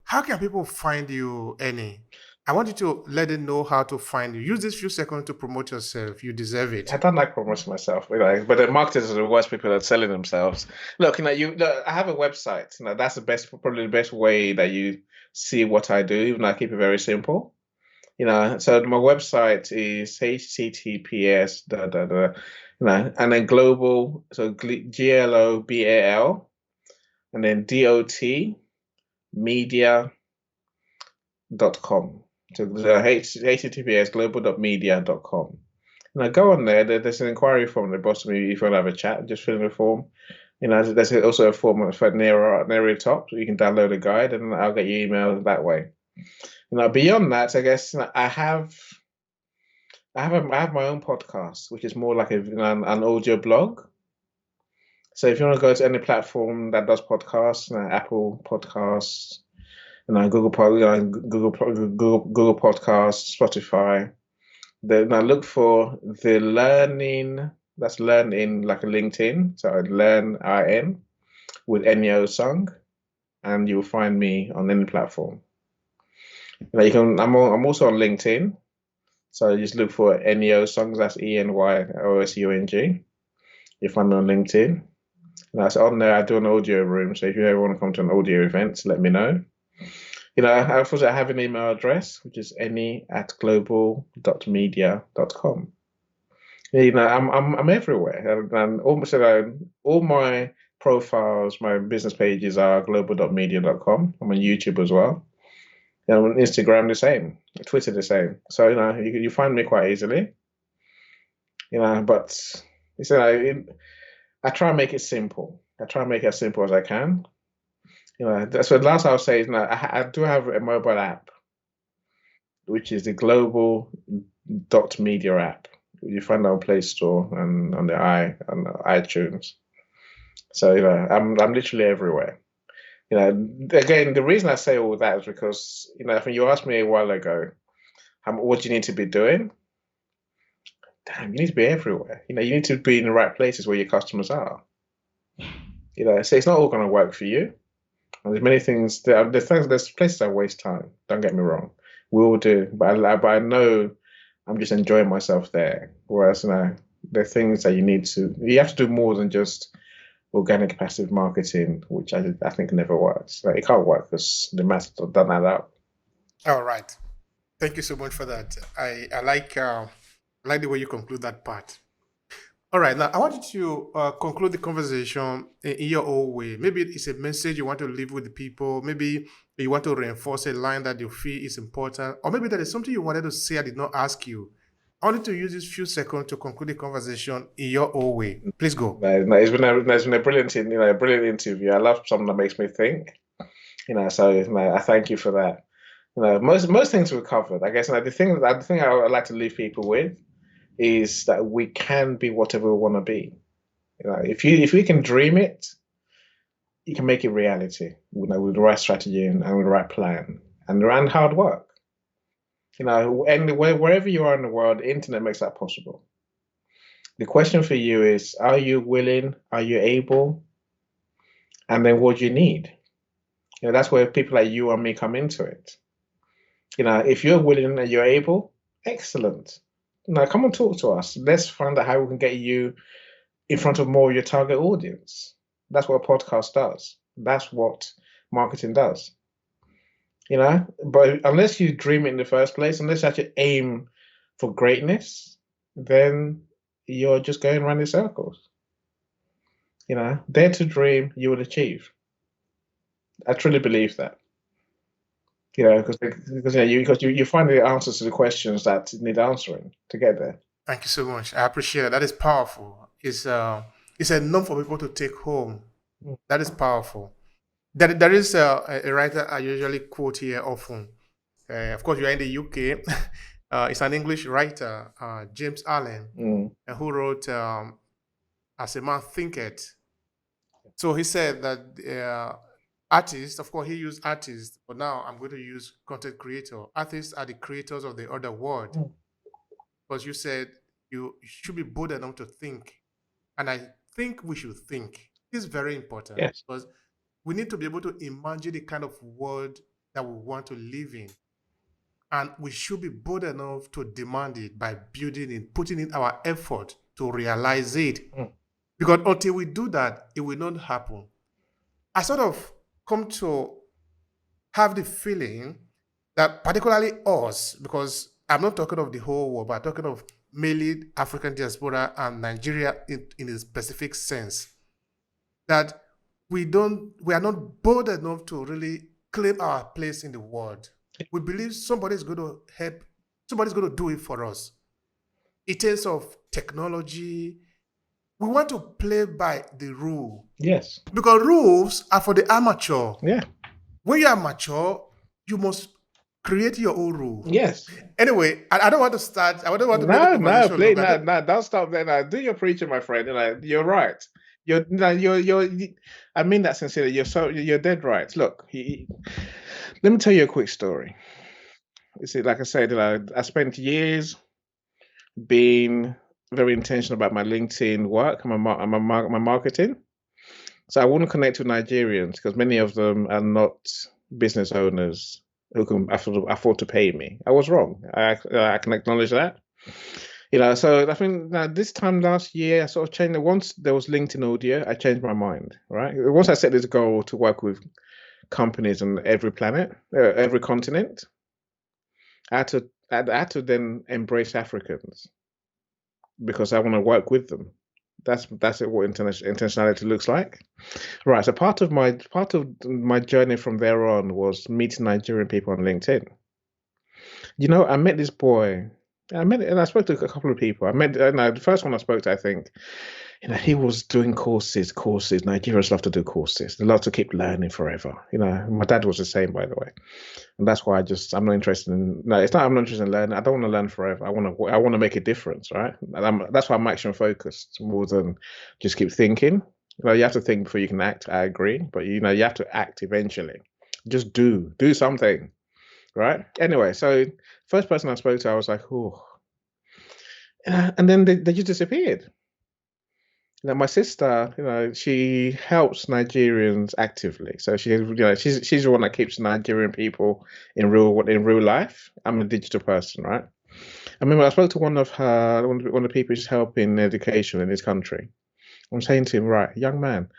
How can people find you, Eny? I want you to let them know how to find you. Use this few seconds to promote yourself. You deserve it. I don't like promoting myself, but the marketers are the worst people at selling themselves. Look, look, I have a website. That's probably the best way that you see what I do. Even though I keep it very simple. So my website is https and then global, so GLOBAL, and then dotmedia.com. So https global.media.com. Go on there. There's an inquiry form at the bottom if you want to have a chat. Just fill in the form. There's also a form for near the top, so you can download a guide, and I'll get your email that way. Beyond that, I guess I have my own podcast, which is more like an audio blog. So if you want to go to any platform that does podcasts, Apple Podcasts, Google Podcasts, Spotify, then I look for the learning. That's learning like a LinkedIn. So learn IN with Eny Osung, and you'll find me on any platform. You can. I'm also on LinkedIn. So just look for Eny Osung. That's ENYOSUNG. You find me on LinkedIn. That's on there. I do an audio room. So if you ever want to come to an audio event, let me know. I have an email address, which is eny@global.media.com. I'm everywhere, and almost all my profiles, my business pages are global.media.com. I'm on YouTube as well. On Instagram the same, Twitter the same. So you find me quite easily. But I try and make it simple. I try and make it as simple as I can. That's what last I'll say is I do have a mobile app, which is the global.media app. You find it on Play Store and on iTunes. So I'm literally everywhere. Again, the reason I say all that is because when you asked me a while ago, what do you need to be doing? Damn, you need to be everywhere. You need to be in the right places where your customers are. So it's not all going to work for you. And there's many things. There's places I waste time. Don't get me wrong. We all do, but I know I'm just enjoying myself there. Whereas there are things that you have to do more than just organic passive marketing, which I think never works. It can't work because the maths don't add up. All right. Thank you so much for that. I like the way you conclude that part. All right. Now I want you to conclude the conversation in your own way. Maybe it's a message you want to leave with the people. Maybe you want to reinforce a line that you feel is important, or maybe there is something you wanted to say I did not ask you. I wanted to use this few seconds to conclude the conversation in your own way. Please go. It's been a brilliant, a brilliant interview. I love something that makes me think. So I thank you for that. Most things were covered. I guess the thing I would like to leave people with is that we can be whatever we want to be. If we can dream it, you can make it reality. With the right strategy and with the right plan and hard work. And wherever you are in the world, the internet makes that possible. The question for you is: are you willing? Are you able? And then what do you need? That's where people like you and me come into it. If you're willing and you're able, excellent. Come and talk to us. Let's find out how we can get you in front of more of your target audience. That's what a podcast does. That's what marketing does. But unless you dream it in the first place, unless you actually aim for greatness, then you're just going around in circles. Dare to dream, you will achieve. I truly believe that. Because you find the answers to the questions that need answering to get there. Thank you so much. I appreciate it. That is powerful. It's enough for people to take home. That is powerful. There is a writer I usually quote here often. Of course, you are in the UK. It's an English writer, James Allen, who wrote "As a Man Thinketh." So he said that artists, of course, he used artists, but now I'm going to use content creator. Artists are the creators of the other world. Because you said you should be bold enough to think, and I think we should think. It's very important Yes. because we need to be able to imagine the kind of world that we want to live in. And we should be bold enough to demand it by building it, putting in our effort to realize it. Mm. Because until we do that, it will not happen. I sort of come to have the feeling that particularly us, because I'm not talking of the whole world, but I'm talking of mainly African diaspora and Nigeria in a specific sense, that we are not bold enough to really claim our place in the world. We believe somebody's going to help, somebody's going to do it for us. In terms of technology, we want to play by the rule. Yes. Because rules are for the amateur. Yeah. When you are mature, you must create your own rule. Yes. Anyway, I don't want to start. I don't want to make the No, conversation please, longer. don't stop there. Now, do your preaching, my friend. You're right. I mean that sincerely. You're dead right. Look, let me tell you a quick story. You see, like I said, I spent years being very intentional about my LinkedIn work and my marketing. So I wouldn't connect with Nigerians because many of them are not business owners who can afford to pay me. I was wrong. I can acknowledge that. So I think this time last year, I sort of changed. Once there was LinkedIn audio, I changed my mind, right? Once I set this goal to work with companies on every planet, every continent, I had to then embrace Africans because I want to work with them. That's what intentionality looks like. Right. So part of my journey from there on was meeting Nigerian people on LinkedIn. I met this boy. I spoke to a couple of people. The first one I spoke to, I think, he was doing courses. Nigerians love to do courses. They love to keep learning forever. My dad was the same, by the way, and that's why I'm not interested in. No, it's not. I'm not interested in learning. I don't want to learn forever. I want to make a difference, right? And that's why I'm action focused more than just keep thinking. You have to think before you can act. I agree, but you have to act eventually. Just do something, right? Anyway, so first person I spoke to, I was like, oh, and then they just disappeared. My sister, she helps Nigerians actively. So she's the one that keeps Nigerian people in real life. I'm a digital person, right? I remember I spoke to one of the people who's helping education in this country. I'm saying to him, right, young man,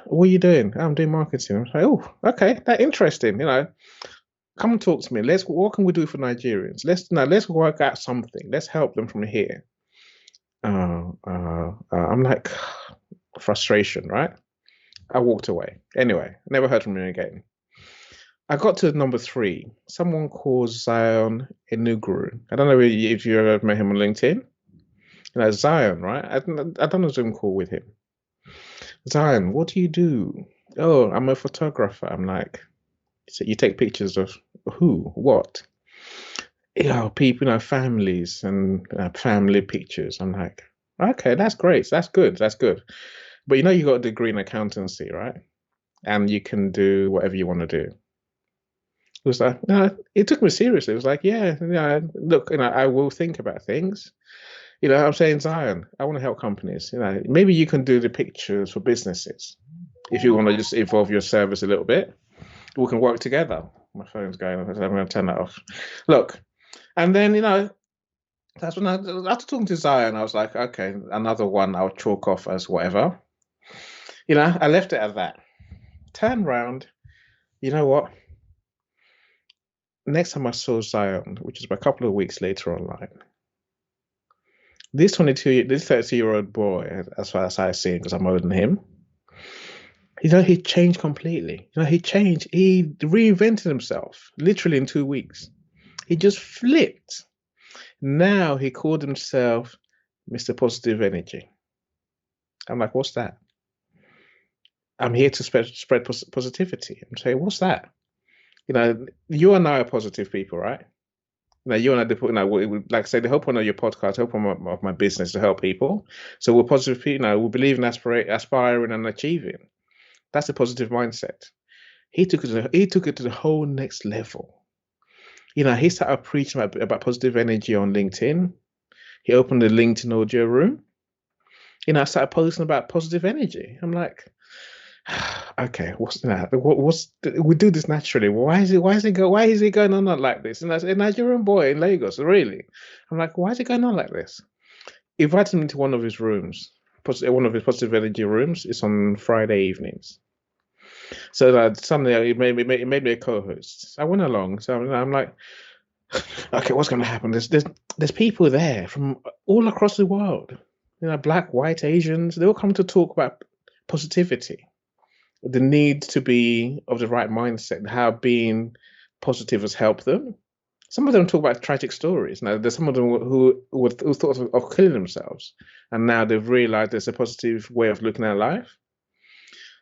what are you doing? I'm doing marketing. I'm like, oh, okay, that's interesting. Come and talk to me. What can we do for Nigerians? Let's work out something. Let's help them from here. I'm like, frustration, right? I walked away. Anyway, never heard from him again. I got to number 3. Someone called Zion Enuguru. I don't know if you ever met him on LinkedIn. Zion, right? I done a Zoom call with him. Zion, what do you do? Oh, I'm a photographer. I'm like, so you take pictures of who? What? People, families and family pictures. I'm like, okay, that's great. That's good. But you got a degree in accountancy, right? And you can do whatever you want to do. It was like, no, it took me seriously. It was like, yeah, look, I will think about things. I'm saying, Zion, I want to help companies. Maybe you can do the pictures for businesses. If you want to just evolve your service a little bit, we can work together. My phone's going off. I'm going to turn that off. Look. And then, that's when after talking to Zion, I was like, okay, another one I'll chalk off as whatever. I left it at that. Turned round. You know what? Next time I saw Zion, which is a couple of weeks later online, this 30-year-old boy, as far as I see him, because I'm older than him, he changed completely. He changed. He reinvented himself literally in 2 weeks. He just flipped. Now he called himself Mr. Positive Energy. I'm like, what's that? I'm here to spread positivity. I'm saying, what's that? You and I are positive people, right? You and I, like I say, the whole point of your podcast, the whole point of my business is to help people. So we're positive people. We believe in aspiring and achieving. That's a positive mindset. He took it to the whole next level. He started preaching about positive energy on LinkedIn. He opened the LinkedIn audio room. I started posting about positive energy. I'm like, Okay, what's that? We do this naturally. Why is he going on like this? And that's a Nigerian boy in Lagos, really. I'm like, why is he going on like this? He invited me to one of his rooms, one of his positive energy rooms. It's on Friday evenings. So that Sunday he made me a co-host. I went along. So I'm like, okay, what's going to happen? There's people there from all across the world. Black, white, Asians. They all come to talk about positivity, the need to be of the right mindset, and how being positive has helped them. Some of them talk about tragic stories. Now, there's some of them who thought of killing themselves, and now they've realized there's a positive way of looking at life.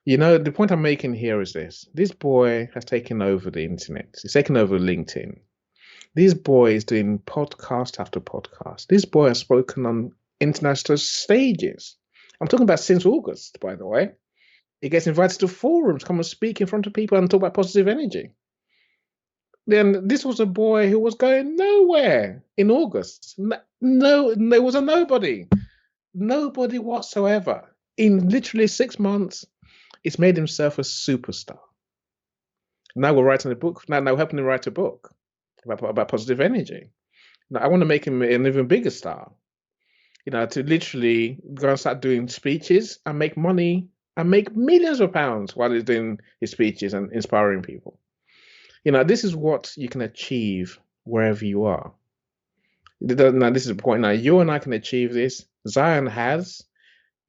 The point I'm making here is this: this boy has taken over the internet. He's taken over LinkedIn. This boy is doing podcast after podcast. This boy has spoken on international stages. I'm talking about since August, by the way. He gets invited to forums, come and speak in front of people and talk about positive energy. Then this was a boy who was going nowhere in August. No, there was a nobody whatsoever. In literally 6 months, he's made himself a superstar. Now we're writing a book. Now we're helping him write a book about positive energy. Now I want to make him an even bigger star. To literally go and start doing speeches and make money and make millions of pounds while he's doing his speeches and inspiring people. This is what you can achieve wherever you are. Now, this is the point. Now, you and I can achieve this. Zion has,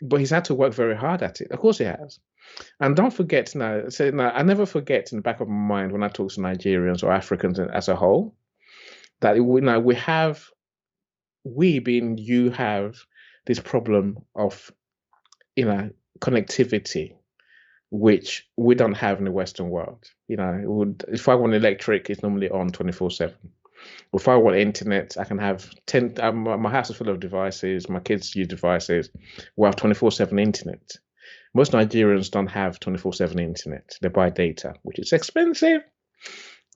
but he's had to work very hard at it. Of course he has. And don't forget now, I never forget in the back of my mind when I talk to Nigerians or Africans as a whole, that you have this problem of, connectivity, which we don't have in the Western world. If I want electric, it's normally on 24/7. If I want internet, I can have 10. My house is full of devices. My kids use devices. We have 24/7 internet. Most Nigerians don't have 24/7 internet. They buy data, which is expensive.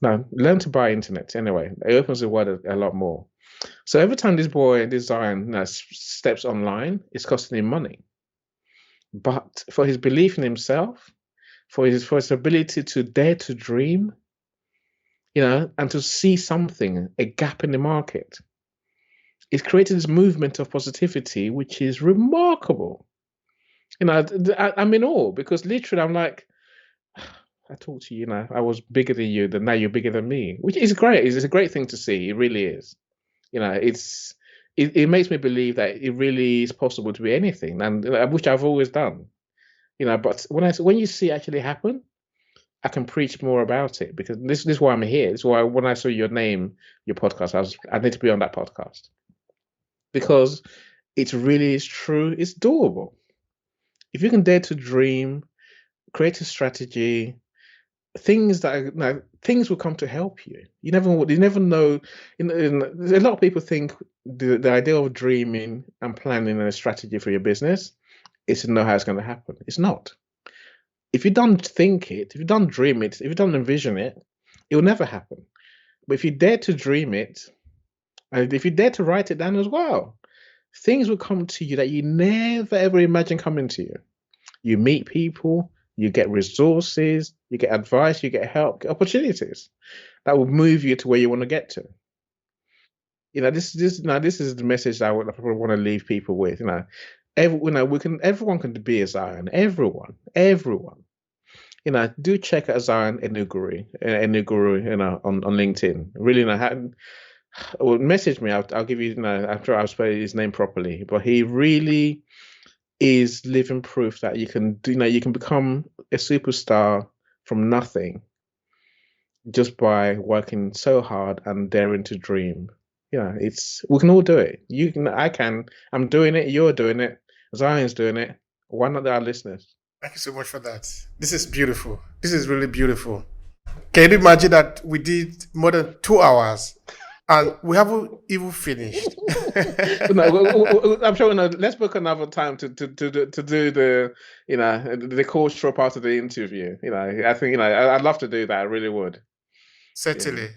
Now, learn to buy internet anyway. It opens the world a lot more. So every time this Zion, steps online, it's costing him money. But for his belief in himself, for his ability to dare to dream, and to see something, a gap in the market, it's created this movement of positivity, which is remarkable. I'm in awe because literally I'm like, I talk to you, I was bigger than you, then now you're bigger than me, which is great. It's a great thing to see. It really is. It makes me believe that it really is possible to be anything, and which I've always done. But when you see it actually happen, I can preach more about it because this is why I'm here. This is why when I saw your name, your podcast, I need to be on that podcast because it really is true. It's doable. If you can dare to dream, create a strategy, things will come to help you. You never know. A lot of people think the idea of dreaming and planning a strategy for your business is to know how it's going to happen. It's not. If you don't think it, if you don't dream it, if you don't envision it, it will never happen. But if you dare to dream it, and if you dare to write it down as well, things will come to you that you never ever imagined coming to you. You meet people, you get resources, you get advice, you get help, get opportunities that will move you to where you want to get to. This is the message that I want to leave people with. Everyone can be a Zion. Everyone. Do check out Zion Enuguru, on LinkedIn. Really, message me. I'll give you. I'm sure I'll spell his name properly. But he really is living proof that you can become a superstar from nothing just by working so hard and daring to dream. We can all do it. You can. I can. I'm doing it. You're doing it. Zion's doing it. Why not our listeners? Thank you so much for that. This is beautiful. This is really beautiful. Can you imagine that we did more than 2 hours and we haven't even finished? I'm sure. Let's book another time to do the the cultural part of the interview. I think I'd love to do that. I really would. Certainly.